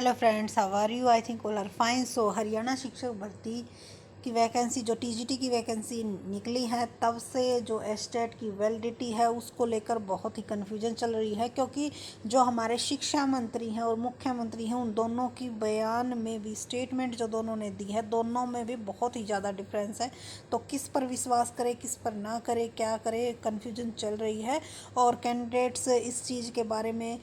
Hello friends, how are you? I think all are fine. So Haryana शिक्षक भर्ती की vacancy, जो टीजीटी की वैकेंसी निकली है, तब से जो एस्टेट की वैलिडिटी है उसको लेकर बहुत ही कन्फ्यूजन चल रही है, क्योंकि जो हमारे शिक्षा मंत्री हैं और मुख्यमंत्री हैं, उन दोनों की बयान में भी, स्टेटमेंट जो दोनों ने दी है, दोनों में भी बहुत ही ज़्यादा डिफरेंस है। तो किस पर विश्वास करें, किस पर ना करें, क्या करें, कन्फ्यूजन चल रही है। और कैंडिडेट्स इस चीज़ के बारे में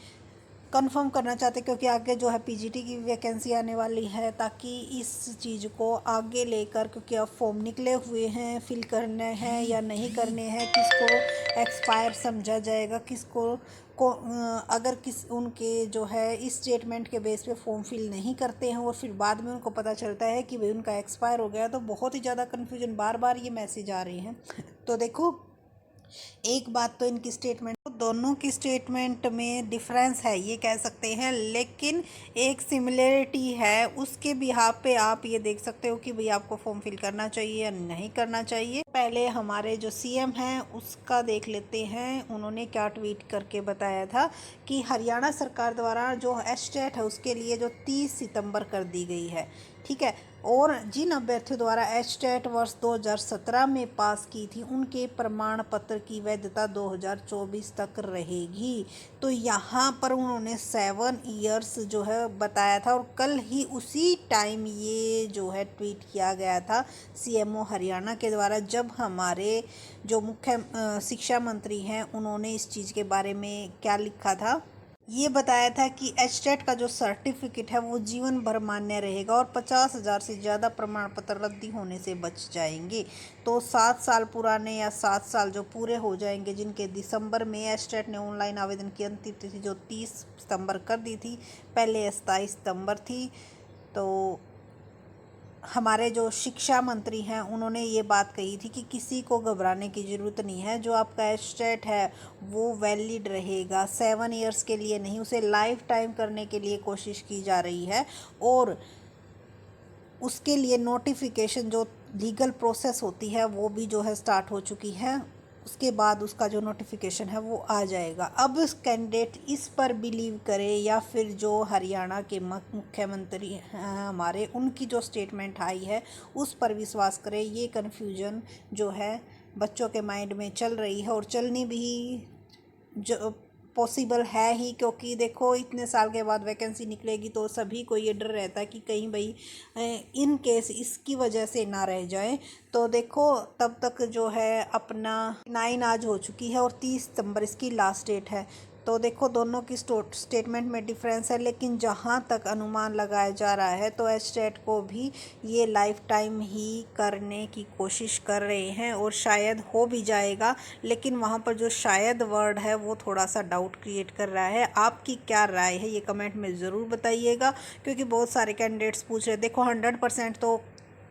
कंफर्म करना चाहते, क्योंकि आगे जो है पीजीटी की वैकेंसी आने वाली है, ताकि इस चीज़ को आगे लेकर, क्योंकि अब फॉर्म निकले हुए हैं, फिल करने हैं या नहीं करने हैं, किसको एक्सपायर समझा जाएगा, किसको अगर किस उनके जो है इस स्टेटमेंट के बेस पे फॉर्म फिल नहीं करते हैं और फिर बाद में उनको पता चलता है कि भाई उनका एक्सपायर हो गया, तो बहुत ही ज़्यादा कन्फ्यूजन, बार बार ये मैसेज आ रहे हैं। तो देखो, एक बात तो इनकी स्टेटमेंट, दोनों की स्टेटमेंट में डिफरेंस है ये कह सकते हैं, लेकिन एक सिमिलरिटी है। उसके बिहाफ पे आप ये देख सकते हो कि भाई आपको फॉर्म फिल करना चाहिए या नहीं करना चाहिए। पहले हमारे जो सीएम हैं उसका देख लेते हैं, उन्होंने क्या ट्वीट करके बताया था कि हरियाणा सरकार द्वारा जो एस्टेट है उसके लिए जो 30 सितंबर कर दी गई है, ठीक है, और जिन अभ्यर्थियों द्वारा एस्टेट वर्ष 2017 में पास की थी, उनके प्रमाण पत्र की वैधता 2024 तक रहेगी। तो यहाँ पर उन्होंने 7 इयर्स जो है बताया था, और कल ही उसी टाइम ये जो है ट्वीट किया गया था सीएमओ हरियाणा के द्वारा, जब हमारे जो मुख्य शिक्षा मंत्री हैं उन्होंने इस चीज़ के बारे में क्या लिखा था, ये बताया था कि एचटेट का जो सर्टिफिकेट है वो जीवन भर मान्य रहेगा और 50,000 से ज़्यादा प्रमाण पत्र रद्दी होने से बच जाएंगे। तो 7 साल पुराने या 7 साल जो पूरे हो जाएंगे, जिनके दिसंबर में एचटेट ने ऑनलाइन आवेदन की अंतिम तिथि जो 30 सितंबर कर दी थी, पहले 27 सितंबर थी। तो हमारे जो शिक्षा मंत्री हैं उन्होंने ये बात कही थी कि किसी को घबराने की ज़रूरत नहीं है, जो आपका एस्टेट है वो वैलिड रहेगा, 7 इयर्स के लिए नहीं, उसे लाइफ टाइम करने के लिए कोशिश की जा रही है। और उसके लिए नोटिफिकेशन, जो लीगल प्रोसेस होती है, वो भी जो है स्टार्ट हो चुकी है। उसके बाद उसका जो नोटिफिकेशन है वो आ जाएगा। अब कैंडिडेट इस पर बिलीव करे या फिर जो हरियाणा के मुख्यमंत्री हैं हमारे, उनकी जो स्टेटमेंट आई है उस पर विश्वास करे, ये कन्फ्यूजन जो है बच्चों के माइंड में चल रही है, और चलनी भी जो पॉसिबल है ही, क्योंकि देखो इतने साल के बाद वैकेंसी निकलेगी तो सभी को ये डर रहता है कि कहीं भाई इन केस इसकी वजह से ना रह जाए। तो देखो, तब तक जो है अपना 9 आज हो चुकी है और 30 सितंबर इसकी लास्ट डेट है। तो देखो, दोनों की स्टेटमेंट में डिफरेंस है, लेकिन जहाँ तक अनुमान लगाया जा रहा है तो एस्टेट को भी ये लाइफ टाइम ही करने की कोशिश कर रहे हैं, और शायद हो भी जाएगा। लेकिन वहाँ पर जो शायद वर्ड है वो थोड़ा सा डाउट क्रिएट कर रहा है। आपकी क्या राय है ये कमेंट में ज़रूर बताइएगा, क्योंकि बहुत सारे कैंडिडेट्स पूछ रहे हैं। देखो, 100% तो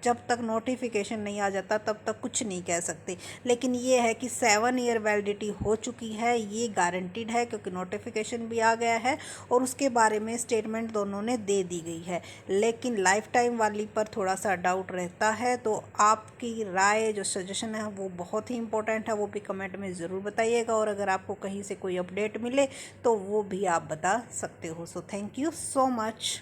जब तक नोटिफिकेशन नहीं आ जाता तब तक कुछ नहीं कह सकते, लेकिन ये है कि 7 ईयर वैलिडिटी हो चुकी है, ये गारंटीड है, क्योंकि नोटिफिकेशन भी आ गया है और उसके बारे में स्टेटमेंट दोनों ने दे दी गई है। लेकिन लाइफ टाइम वाली पर थोड़ा सा डाउट रहता है। तो आपकी राय, जो सजेशन है, वो बहुत ही इंपॉर्टेंट है, वो भी कमेंट में ज़रूर बताइएगा। और अगर आपको कहीं से कोई अपडेट मिले तो वो भी आप बता सकते हो। So thank you so much.